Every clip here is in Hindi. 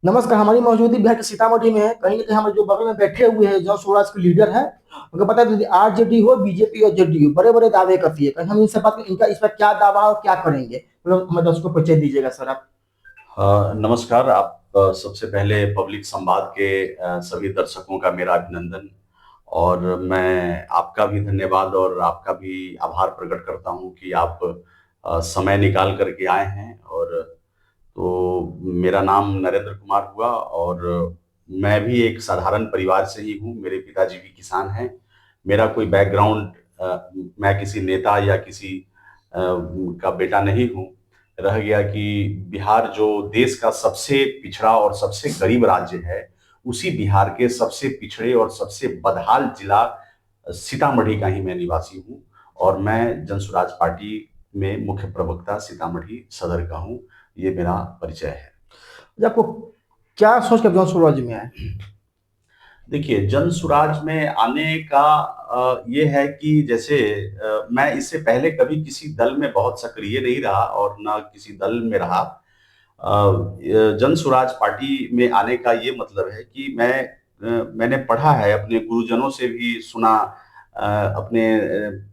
नमस्कार। हमारी मौजूदगी बिहार के सीतामढ़ी में है। कहीं ना कहीं हमारे जो बगल में बैठे हुए हैं, जो स्वराज के लीडर है, उनको पता है आरजेडी हो, बीजेपी हो, जेडीयू, बड़े बड़े दावे करती है। कहीं हम इनसे बात इनका इस पर क्या दावा और क्या करेंगे, मतलब हमें दर्शकों को परिचय दीजिएगा सर आप। नमस्कार। आप सबसे पहले पब्लिक संवाद के सभी दर्शकों का मेरा अभिनंदन। और मैं आपका भी धन्यवाद और आपका भी आभार प्रकट करता हूं कि आप समय निकाल करके आए हैं। और तो मेरा नाम नरेंद्र कुमार हुआ और मैं भी एक साधारण परिवार से ही हूँ। मेरे पिताजी भी किसान हैं। मेरा कोई बैकग्राउंड, मैं किसी नेता या किसी का बेटा नहीं हूँ। रह गया कि बिहार जो देश का सबसे पिछड़ा और सबसे गरीब राज्य है, उसी बिहार के सबसे पिछड़े और सबसे बदहाल जिला सीतामढ़ी का ही मैं निवासी हूँ। और मैं जनसुराज पार्टी में मुख्य प्रवक्ता सीतामढ़ी सदर का हूँ। ये मेरा परिचय है। जी, आपको क्या सोच कर जो स्वराज में आए? देखिए, जन सुराज में आने का ये है कि जैसे मैं इससे पहले कभी किसी दल में बहुत सक्रिय नहीं रहा और ना किसी दल में रहा। जन सुराज पार्टी में आने का ये मतलब है कि मैंने पढ़ा है, अपने गुरुजनों से भी सुना, अपने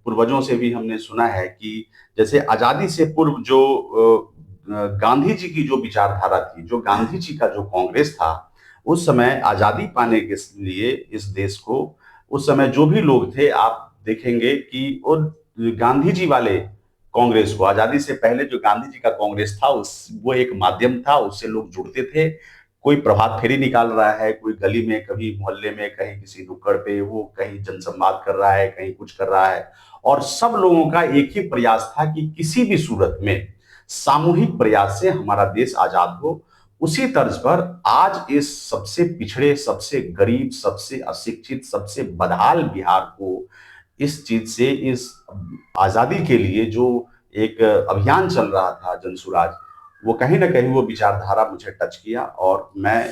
पूर्वजों से भी हमने सुना है कि जैसे आजादी से पूर्व जो गांधी जी की जो विचारधारा थी, जो गांधी जी का जो कांग्रेस था, उस समय आजादी पाने के लिए इस देश को, उस समय जो भी लोग थे, आप देखेंगे कि वो गांधी जी वाले कांग्रेस को, आजादी से पहले जो गांधी जी का कांग्रेस था, उस वो एक माध्यम था, उससे लोग जुड़ते थे। कोई प्रभात फेरी निकाल रहा है, कोई गली में, कभी मोहल्ले में, कहीं किसी नुक्कड़ पे, वो कहीं जनसंवाद कर रहा है, कहीं कुछ कर रहा है। और सब लोगों का एक ही प्रयास था कि किसी भी सूरत में सामूहिक प्रयास से हमारा देश आजाद हो। उसी तर्ज पर आज इस सबसे पिछड़े, सबसे गरीब, सबसे अशिक्षित, सबसे बदहाल बिहार को इस चीज से, इस आजादी के लिए जो एक अभियान चल रहा था जनसुराज, वो कहीं ना कहीं वो विचारधारा मुझे टच किया और मैं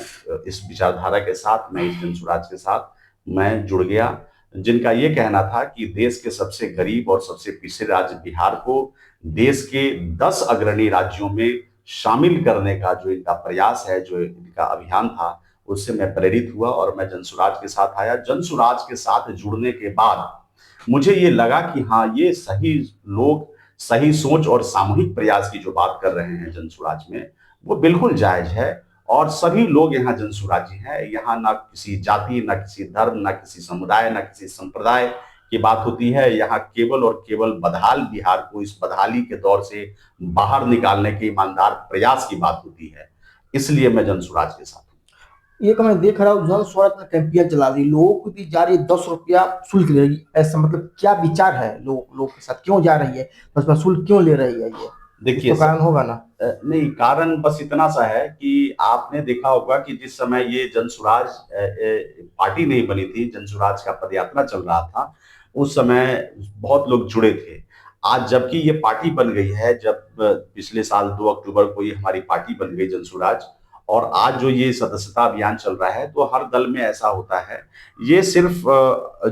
इस विचारधारा के साथ, मैं इस जनसुराज के साथ मैं जुड़ गया। जिनका ये कहना था कि देश के सबसे गरीब और सबसे पिछड़े राज्य बिहार को देश के 10 अग्रणी राज्यों में शामिल करने का जो इनका प्रयास है, जो इनका अभियान था, उससे मैं प्रेरित हुआ और मैं जनसुराज के साथ आया। जनसुराज के साथ जुड़ने के बाद मुझे ये लगा कि हाँ, ये सही लोग, सही सोच और सामूहिक प्रयास की जो बात कर रहे हैं जनसुराज में, वो बिल्कुल जायज है। और सभी लोग यहाँ जनसुराजी हैं। यहाँ ना किसी जाति, ना किसी धर्म, ना किसी समुदाय, ना किसी संप्रदाय की बात होती है। यहाँ केवल और केवल बदहाल बिहार को इस बदहाली के दौर से बाहर निकालने के ईमानदार प्रयास की बात होती है। इसलिए मैं जनसुराज के साथ हूँ। ये मैं देख रहा हूँ, जन स्वराज में कैंपेन चला रही, लोगों को दी जा रही है 10 रुपया शुल्क ले रही है। ऐसा मतलब क्या विचार है, लोग के साथ क्यों जा रही है? बस शुल्क क्यों ले रही है ये? कुछ देखिए तो कारण होगा ना। नहीं, कारण बस इतना सा है कि आपने देखा होगा कि जिस समय ये जनसुराज पार्टी नहीं बनी थी, जनसुराज का पदयात्रा चल रहा था, उस समय बहुत लोग जुड़े थे। आज जबकि ये पार्टी बन गई है, जब पिछले साल 2 अक्टूबर को ये हमारी पार्टी बन गई जनसुराज, और आज जो ये सदस्यता अभियान चल रहा है, तो हर दल में ऐसा होता है। ये सिर्फ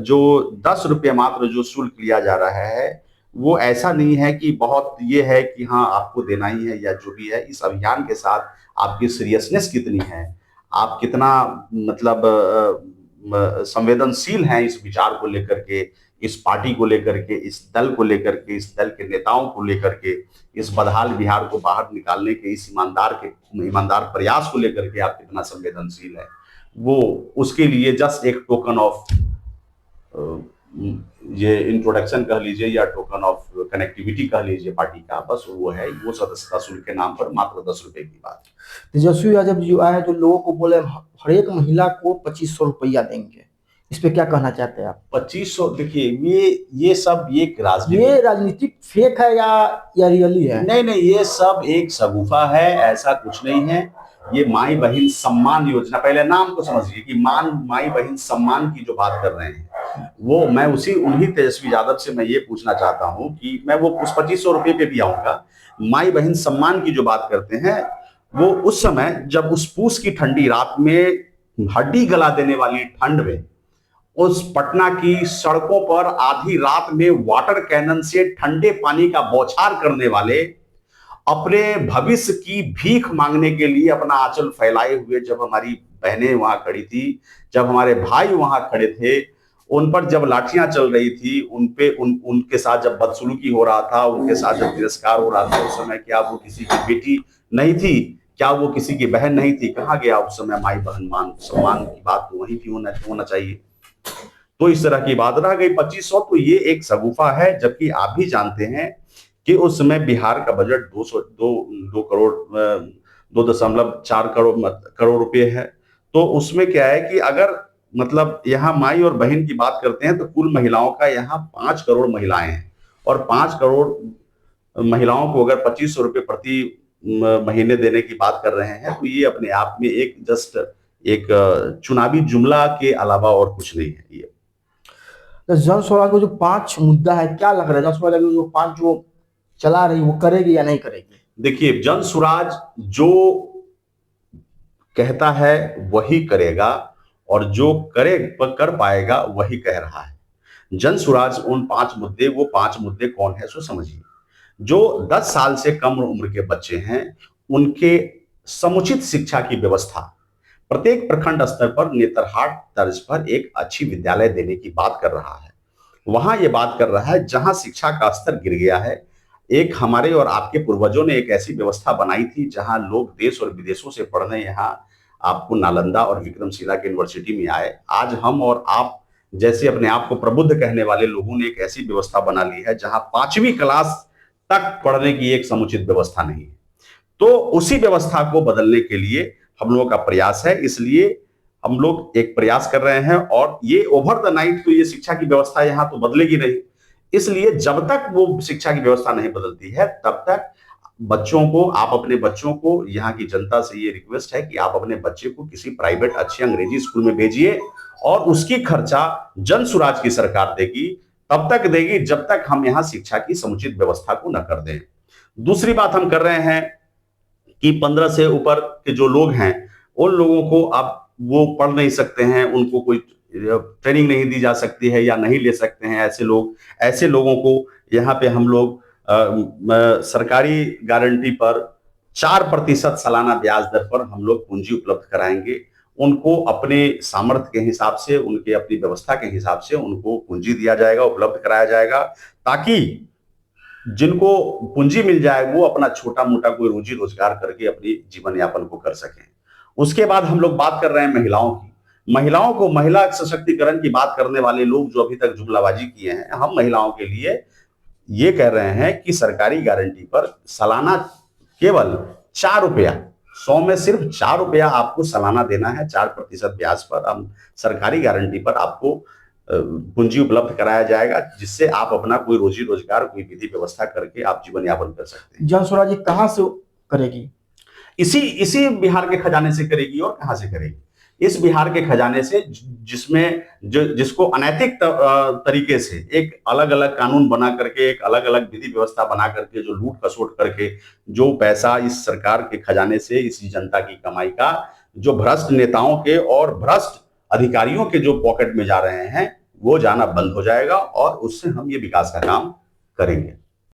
जो 10 रुपये मात्र जो शुल्क लिया जा रहा है, वो ऐसा नहीं है कि बहुत ये है कि हाँ आपको देना ही है या जो भी है। इस अभियान के साथ आपकी सीरियसनेस कितनी है, आप कितना मतलब संवेदनशील हैं इस विचार को लेकर के, इस पार्टी को लेकर के, इस दल को लेकर के, इस दल के नेताओं को लेकर के, इस बदहाल बिहार को बाहर निकालने के इस ईमानदार प्रयास को लेकर के आप कितना संवेदनशील है। वो उसके लिए जस्ट एक टोकन ऑफ, ये इंट्रोडक्शन कह लीजिए या टोकन ऑफ कनेक्टिविटी कह लीजिए पार्टी का, बस वो है, वो सदस्यता शुल्क के नाम पर मात्र 10 रुपए की बात। तेजस्वी यादव जी आए जो लोगों को बोले हर एक महिला को 2500 रुपया देंगे, इस पे क्या कहना चाहते हैं आप? 2500, देखिए ये सब एक ये राजनीतिक, राजनीतिक फेक है या रियली है? नहीं नहीं, ये सब एक सगुफा है, ऐसा कुछ नहीं है। ये माई बहन सम्मान योजना, पहले नाम को समझिए कि माई बहन सम्मान की जो बात कर रहे हैं, वो मैं उन्हीं तेजस्वी यादव से मैं ये पूछना चाहता हूं कि मैं वो उस 2500 रुपये पे भी आऊंगा। माई बहन सम्मान की जो बात करते हैं, वो उस समय जब उस पूस की ठंडी रात में, हड्डी गला देने वाली ठंड में, उस पटना की सड़कों पर आधी रात में वाटर कैनन से ठंडे पानी का बौछार करने वाले अपने भविष्य की भीख मांगने के लिए अपना आंचल फैलाए हुए जब हमारी बहनें वहां खड़ी थी, जब हमारे भाई वहां खड़े थे, उन पर जब लाठियां चल रही थी, उनके साथ जब बदसलूकी हो रहा था, उनके साथ जब तिरस्कार हो रहा था, उस समय क्या वो किसी की बेटी नहीं थी? क्या वो किसी की बहन नहीं थी? कहाँ गया उस समय माई बहन मान सम्मान की बात? तो वहीं की होना चाहिए। तो इस तरह की बात रह गई 2500, तो ये एक शगुफा है। जबकि आप भी जानते हैं कि उस समय बिहार का बजट 2 करोड़ 2.4 करोड़ रुपए है। तो उसमें क्या है कि अगर मतलब यहाँ माई और बहन की बात करते हैं तो कुल महिलाओं का यहाँ 5 करोड़ महिलाएं हैं, और 5 करोड़ महिलाओं को अगर 2500 रुपये प्रति महीने देने की बात कर रहे हैं, तो ये अपने आप में एक जस्ट एक चुनावी जुमला के अलावा और कुछ नहीं है ये। तो जन स्वराज को जो 5 मुद्दा है, क्या लग रहा है जन स्वराज जो 5 जो चला रही वो करेगी या नहीं करेगी? देखिए, जन स्वराज जो कहता है वही करेगा, और जो कर पाएगा वही कह रहा है। जन स्वराज उन 5 मुद्दे, वो 5 मुद्दे कौन है सो समझिए। जो 10 साल से कम उम्र के बच्चे हैं, उनके समुचित शिक्षा की व्यवस्था, प्रत्येक प्रखंड स्तर पर नेतरहाट तर्ज पर एक अच्छी विद्यालय देने की बात कर रहा है। वहां ये बात कर रहा है जहां शिक्षा का स्तर गिर गया है। एक हमारे और आपके पूर्वजों ने एक ऐसी व्यवस्था बनाई थी जहां लोग देश और विदेशों से पढ़ने यहाँ आपको नालंदा और विक्रमशिला की यूनिवर्सिटी में आए। आज हम और आप जैसे अपने आप को प्रबुद्ध कहने वाले लोगों ने एक ऐसी व्यवस्था बना ली है जहां 5वीं क्लास तक पढ़ने की एक समुचित व्यवस्था नहीं है। तो उसी व्यवस्था को बदलने के लिए हम लोगों का प्रयास है। इसलिए हम लोग एक प्रयास कर रहे हैं, और ये ओवर द नाइट तो ये शिक्षा की व्यवस्था यहां तो बदलेगी नहीं। इसलिए जब तक वो शिक्षा की व्यवस्था नहीं बदलती है, तब तक बच्चों को, आप अपने बच्चों को, यहाँ की जनता से ये रिक्वेस्ट है कि आप अपने बच्चे को किसी प्राइवेट अच्छे अंग्रेजी स्कूल में भेजिए, और उसकी खर्चा जन स्वराज की सरकार देगी। तब तक देगी जब तक हम यहाँ शिक्षा की समुचित व्यवस्था को न कर दें। दूसरी बात हम कर रहे हैं कि 15 से ऊपर के जो लोग हैं, उन लोगों को अब वो पढ़ नहीं सकते हैं, उनको कोई ट्रेनिंग नहीं दी जा सकती है या नहीं ले सकते हैं ऐसे लोगों को यहाँ पे हम लोग सरकारी गारंटी पर 4% सालाना ब्याज दर पर हम लोग पूंजी उपलब्ध कराएंगे। उनको अपने सामर्थ्य के हिसाब से, उनके अपनी व्यवस्था के हिसाब से उनको पूंजी दिया जाएगा, उपलब्ध कराया जाएगा, ताकि जिनको पूंजी मिल जाए वो अपना छोटा मोटा कोई रोजी रोजगार करके अपनी जीवन यापन को कर सकें। उसके बाद हम लोग बात कर रहे हैं महिलाओं की। महिलाओं को, महिला सशक्तिकरण की बात करने वाले लोग जो अभी तक जुमलाबाजी किए हैं, हम महिलाओं के लिए ये कह रहे हैं कि सरकारी गारंटी पर सालाना केवल 4 रुपया, 100 में सिर्फ 4 रुपया आपको सालाना देना है। 4% ब्याज पर हम सरकारी गारंटी पर आपको पूंजी उपलब्ध कराया जाएगा, जिससे आप अपना कोई रोजी रोजगार, कोई विधि व्यवस्था करके आप जीवन यापन कर सकते हैं। जन स्वराज कहाँ से करेगी? इसी बिहार के खजाने से करेगी, और कहां से करेगी? इस बिहार के खजाने से, जिसमें जिसको अनैतिक तरीके से एक अलग अलग कानून बना करके, एक अलग अलग विधि व्यवस्था बना करके, जो लूट खसोट करके जो पैसा इस सरकार के खजाने से, इस जनता की कमाई का, जो भ्रष्ट नेताओं के और भ्रष्ट अधिकारियों के जो पॉकेट में जा रहे हैं, वो जाना बंद हो जाएगा, और उससे हम ये विकास का काम करेंगे।